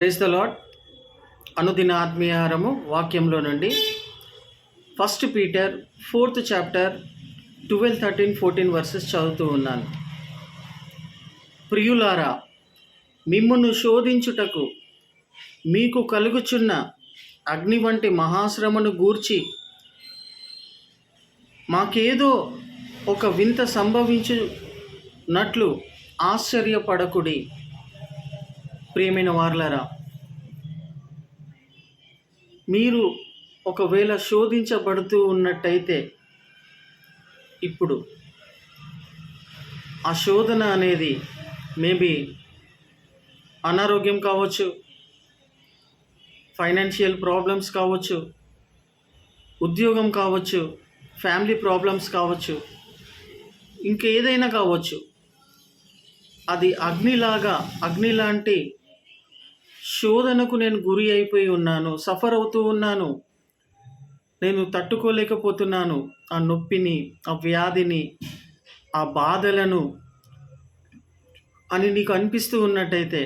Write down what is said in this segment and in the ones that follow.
Praise the lord. అనుదిన ఆత్మీయాహారము వాక్యంలో నుండి 1 పీటర్ 4th చాప్టర్ 12, 13, 14 వర్సెస్ చదువుతూ ఉన్నాను. ప్రియులారా, మిమ్మును శోధించుటకు మీకు కలుగుచున్న అగ్ని వంటి మహాశ్రమను గూర్చి మాకేదో ఒక వింత సంభవించున్నట్లు ఆశ్చర్యపడకుడి. ప్రియమైన వారలారా, మీరు ఒకవేళ శోధించబడుతూ ఉన్నట్టయితే ఇప్పుడు ఆ శోధన అనేది మేబీ అనారోగ్యం కావచ్చు, ఫైనాన్షియల్ ప్రాబ్లమ్స్ కావచ్చు, ఉద్యోగం కావచ్చు, ఫ్యామిలీ ప్రాబ్లమ్స్ కావచ్చు, ఇంకేదైనా కావచ్చు. అది అగ్ని లాంటి శోధనకు నేను గురి అయిపోయి ఉన్నాను, సఫర్ అవుతూ ఉన్నాను, నేను తట్టుకోలేకపోతున్నాను ఆ నొప్పిని, ఆ వ్యాధిని, ఆ బాధలను అని నీకు అనిపిస్తూ ఉన్నట్టయితే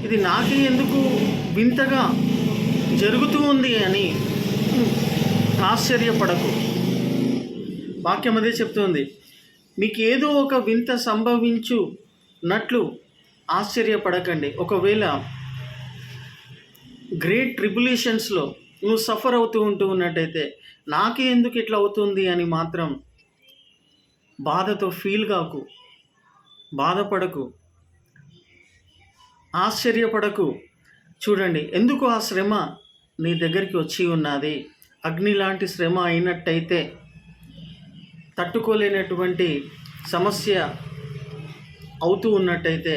ఇది నాకే ఎందుకు వింతగా జరుగుతూ ఉంది అని ఆశ్చర్యపడకు. వాక్యం అదే చెప్తుంది. మీకు ఏదో ఒక వింత సంభవించున్నట్లు ఆశ్చర్యపడకండి. ఒకవేళ గ్రేట్ ట్రిబులేషన్స్లో నువ్వు సఫర్ అవుతూ ఉన్నట్టయితే నాకే ఎందుకు ఇట్లా అవుతుంది అని మాత్రం బాధతో ఫీల్ కాకు, బాధపడకు, ఆశ్చర్యపడకు. చూడండి, ఎందుకు ఆ శ్రమ నీ దగ్గరికి వచ్చి ఉన్నది. అగ్ని లాంటి శ్రమ అయినట్టయితే, తట్టుకోలేనటువంటి సమస్య అవుతూ ఉన్నట్టయితే,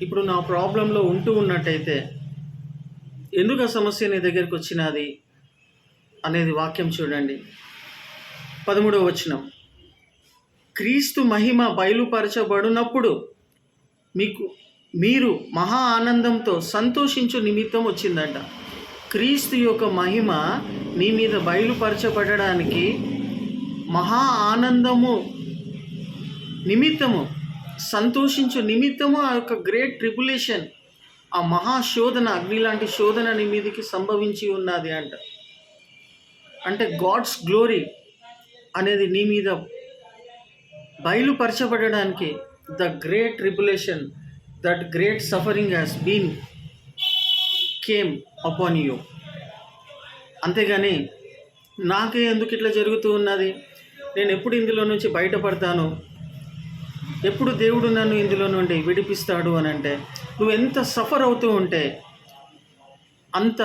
ఇప్పుడు నా ప్రాబ్లంలో ఉంటూ ఉన్నట్టయితే ఎందుకు ఆ సమస్య నీ దగ్గరికి వచ్చినది అనేది వాక్యం చూడండి. 13వ వచనం, క్రీస్తు మహిమ బయలుపరచబడినప్పుడు మీరు మహా ఆనందంతో సంతోషించు నిమిత్తం వచ్చిందంట. క్రీస్తు యొక్క మహిమ నీ మీద బయలుపరచబడడానికి మహా ఆనందము నిమిత్తము, సంతోషించు నిమిత్తము ఆ యొక్క గ్రేట్ ట్రిబులేషన్, ఆ మహాశోధన, అగ్ని లాంటి శోధన నీ మీదకి సంభవించి ఉన్నది అంట. అంటే గాడ్స్ గ్లోరీ అనేది నీ మీద బయలుపరచబడడానికి the great tribulation, that great suffering has been came upon you. అంతేగాని నాకే ఎందుకు ఇట్లా జరుగుతూ ఉన్నది, నేను ఎప్పుడు ఇందులో నుంచి బయటపడతాను, ఎప్పుడు దేవుడు నన్ను ఇందులో నుండి విడిపిస్తాడు అని అంటే, నువ్వు ఎంత సఫర్ అవుతూ ఉంటే అంత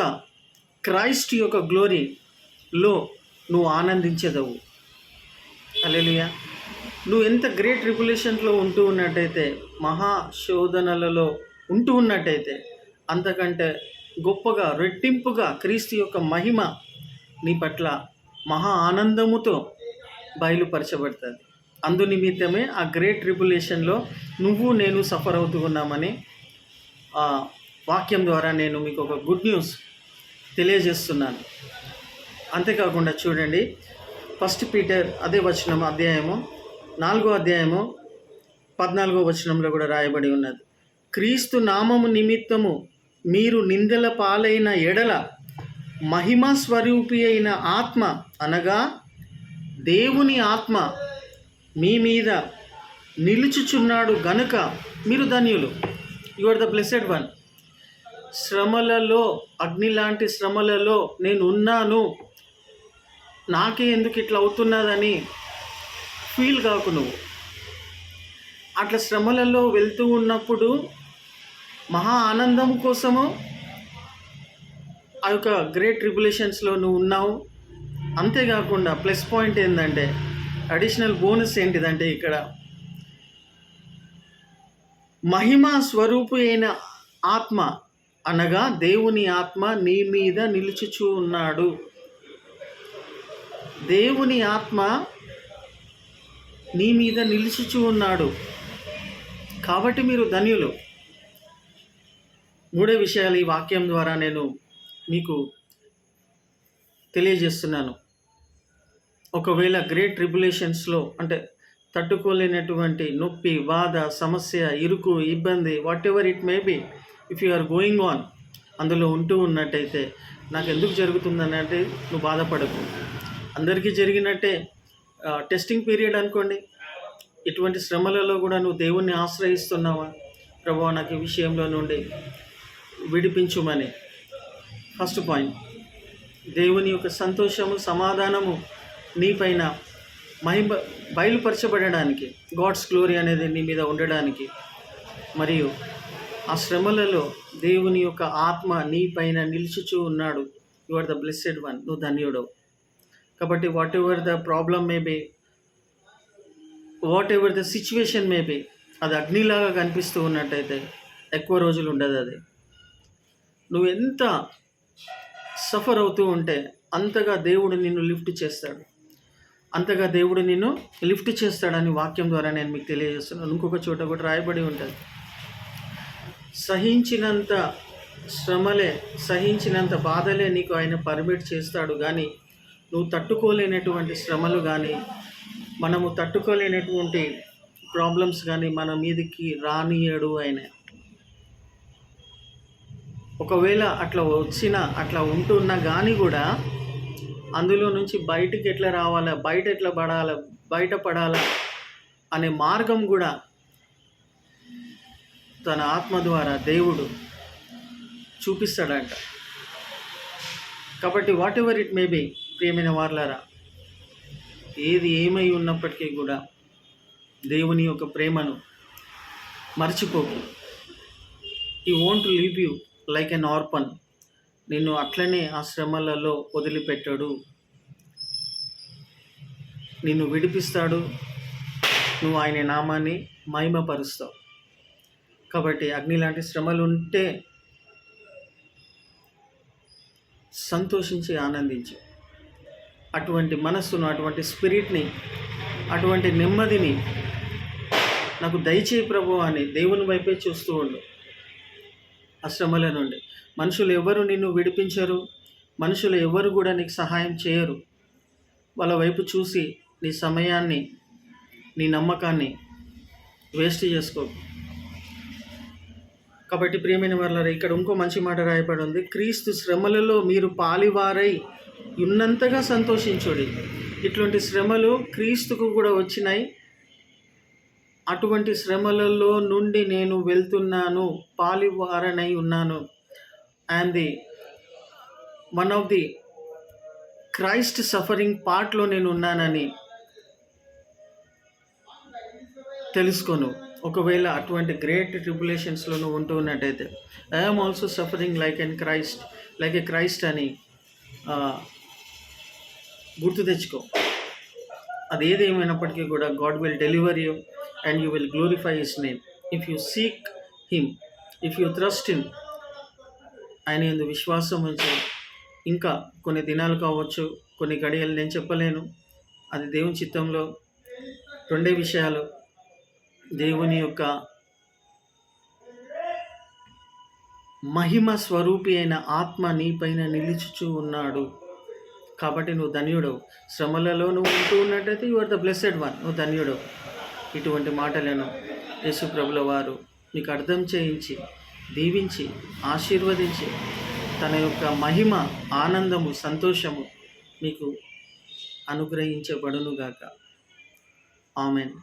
క్రైస్ట్ యొక్క గ్లోరీలో నువ్వు ఆనందించేదవు. హల్లెలూయా. నువ్వు ఎంత గ్రేట్ ట్రిబులేషన్లో ఉంటూ ఉన్నట్టయితే, మహాశోధనలలో ఉంటూ ఉన్నట్టయితే, అంతకంటే గొప్పగా, రెట్టింపుగా క్రీస్తు యొక్క మహిమ నీ పట్ల మహా ఆనందముతో బయలుపరచబడుతుంది. అందు నిమిత్తమే ఆ గ్రేట్ ట్రిబులేషన్లో నువ్వు నేను సఫర్ అవుతూ ఉన్నామని వాక్యం ద్వారా నేను మీకు ఒక గుడ్ న్యూస్ తెలియజేస్తున్నాను. అంతేకాకుండా చూడండి, 1 పీటర్ అదే వచనం, అధ్యాయము 4వ అధ్యాయము 14వ వచనంలో కూడా రాయబడి ఉన్నది. క్రీస్తు నామము నిమిత్తము మీరు నిందల పాలైన ఎడల మహిమా స్వరూపి అయిన ఆత్మ, అనగా దేవుని ఆత్మ మీ మీద నిలుచుచున్నాడు గనుక మీరు ధన్యులు. You are the blessed one. శ్రమలలో, అగ్ని లాంటి శ్రమలలో నేను ఉన్నాను, నాకే ఎందుకు ఇట్లా అవుతున్నదని ఫీల్ కాకు. నువ్వు అట్లా శ్రమలలో వెళ్తూ ఉన్నప్పుడు మహా ఆనందం కోసము ఆ యొక్క గ్రేట్ ట్రిబులేషన్స్లో నువ్వు ఉన్నావు. అంతేకాకుండా ప్లస్ పాయింట్ ఏంటంటే, అడిషనల్ బోనస్ ఏంటిదంటే, ఇక్కడ మహిమా స్వరూపు అయిన ఆత్మ, అనగా దేవుని ఆత్మ నీ మీద నిలుచుచూ ఉన్నాడు. దేవుని ఆత్మ నీ మీద నిలుచుచూ ఉన్నాడు కాబట్టి మీరు ధన్యులు. 3 విషయాలు ఈ వాక్యం ద్వారా నేను మీకు తెలియజేస్తున్నాను. ఒకవేళ గ్రేట్ ట్రిబులేషన్స్లో, అంటే తట్టుకోలేనటువంటి నొప్పి, బాధ, సమస్య, ఇరుకు, ఇబ్బంది, whatever it may be, if you are going on, అందులో ఉంటూ ఉన్నట్టయితే నాకు ఎందుకు జరుగుతుందని అంటే నువ్వు బాధపడకు. అందరికీ జరిగినట్టే టెస్టింగ్ పీరియడ్ అనుకోండి. ఇటువంటి శ్రమలలో కూడా నువ్వు దేవుణ్ణి ఆశ్రయిస్తున్నావా? ప్రభువా నాకు ఈ విషయంలో నుండి విడిపించుమని. ఫస్ట్ పాయింట్, దేవుని యొక్క సంతోషము, సమాధానము నీపైన బయలుపరచబడడానికి, గాడ్స్ గ్లోరీ అనేది నీ మీద ఉండడానికి, మరియు ఆ శ్రమలలో దేవుని యొక్క ఆత్మ నీ పైన నిలుచుచూ ఉన్నాడు. You are the blessed one, నువ్వు ధన్యుడవు. కాబట్టి whatever the problem may be, whatever the situation may be, అది అగ్నిలాగా కనిపిస్తూ ఉన్నట్టయితే ఎక్కువ రోజులు ఉండదు. అది నువ్వు ఎంత సఫర్ అవుతూ ఉంటే అంతగా దేవుడు నిన్ను లిఫ్ట్ చేస్తాడు, అంతగా దేవుడు నిన్ను లిఫ్ట్ చేస్తాడని వాక్యం ద్వారా నేను మీకు తెలియజేస్తున్నాను. ఇంకొక చోట కూడా రాయబడి ఉంటుంది, సహించినంత శ్రమలే, సహించినంత బాధలే నీకు ఆయన పర్మిట్ చేస్తాడు, కానీ నువ్వు తట్టుకోలేనటువంటి శ్రమలు కానీ, మనము తట్టుకోలేనటువంటి ప్రాబ్లమ్స్ కానీ మన మీదకి రానియడు ఆయన. ఒకవేళ అట్లా వచ్చినా, అట్లా ఉంటున్నా కానీ కూడా అందులో నుంచి బయటికి ఎట్లా రావాలా, ఎట్లా బయటపడాలా అనే మార్గం కూడా తన ఆత్మ ద్వారా దేవుడు చూపిస్తాడంట. కాబట్టి whatever it may be, ప్రియమైన వారలారా, ఏది ఏమై ఉన్నప్పటికీ కూడా దేవుని యొక్క ప్రేమను మర్చిపోకు. He won't leave you like an orphan. నిన్ను అట్లనే ఆ శ్రమలలో వదిలిపెట్టాడు, నిన్ను విడిపిస్తాడు, నువ్వు ఆయన నామాన్ని మహిమపరుస్తావు. కాబట్టి అగ్ని లాంటి శ్రమలు ఉంటే సంతోషించి ఆనందించు. అటువంటి మనస్సును, అటువంటి స్పిరిట్ని, అటువంటి నెమ్మదిని నాకు దయచేయి ప్రభు అని దేవుని వైపే చూస్తూ ఉండు. ఆ శ్రమల నుండి మనుషులు ఎవరు నిన్ను విడిపించరు, మనుషులు ఎవరు కూడా నీకు సహాయం చేయరు. వాళ్ళ వైపు చూసి నీ సమయాన్ని, నీ నమ్మకాన్ని వేస్ట్ చేసుకోకు. కాబట్టి ప్రియమైన వారలారా, ఇక్కడ ఇంకో మంచి మాట రాయబడి ఉంది, క్రీస్తు శ్రమలలో మీరు పాలివారై ఉన్నంతగా సంతోషించుడి. ఇటువంటి శ్రమలు క్రీస్తుకు కూడా వచ్చినాయి. అటువంటి శ్రమలలో నుండి నేను వెళ్తున్నాను, పాలివారనై ఉన్నాను. And the one of the Christ suffering పార్ట్లో నేను ఉన్నానని తెలుసుకోను. ఒకవేళ అటువంటి గ్రేట్ ట్రిబులేషన్స్లో నువ్వు ఉంటూ ఉన్నట్టయితే, I'm also suffering like A Christ అని గుర్తు తెచ్చుకో. అది ఏదేమైనప్పటికీ కూడా God will deliver you and you will glorify his name if you seek him, if you trust him. ఆయన యందు విశ్వాసం ఉంచి, ఇంకా కొన్ని దినాలు కావచ్చు, కొన్ని గడియలు, నేను చెప్పలేను, అది దేవుని చిత్తంలో. రెండే విషయాలు, దేవుని యొక్క మహిమ స్వరూపి అయిన ఆత్మ నీపైన నిలుచుచూ ఉన్నాడు. కాబట్టి నువ్వు ధన్యుడవు. శ్రమలలో నువ్వు ఉంటూ ఉన్నట్టయితే you are the blessed one, నువ్వు ధన్యుడవు. ఇటువంటి మాటలను యేసు ప్రభుల వారు నీకు అర్థం చేయించి, దీవించి, ఆశీర్వదించి, తన యొక్క మహిమ, ఆనందము, సంతోషము మీకు అనుగ్రహించబడునుగాక. ఆమెన్.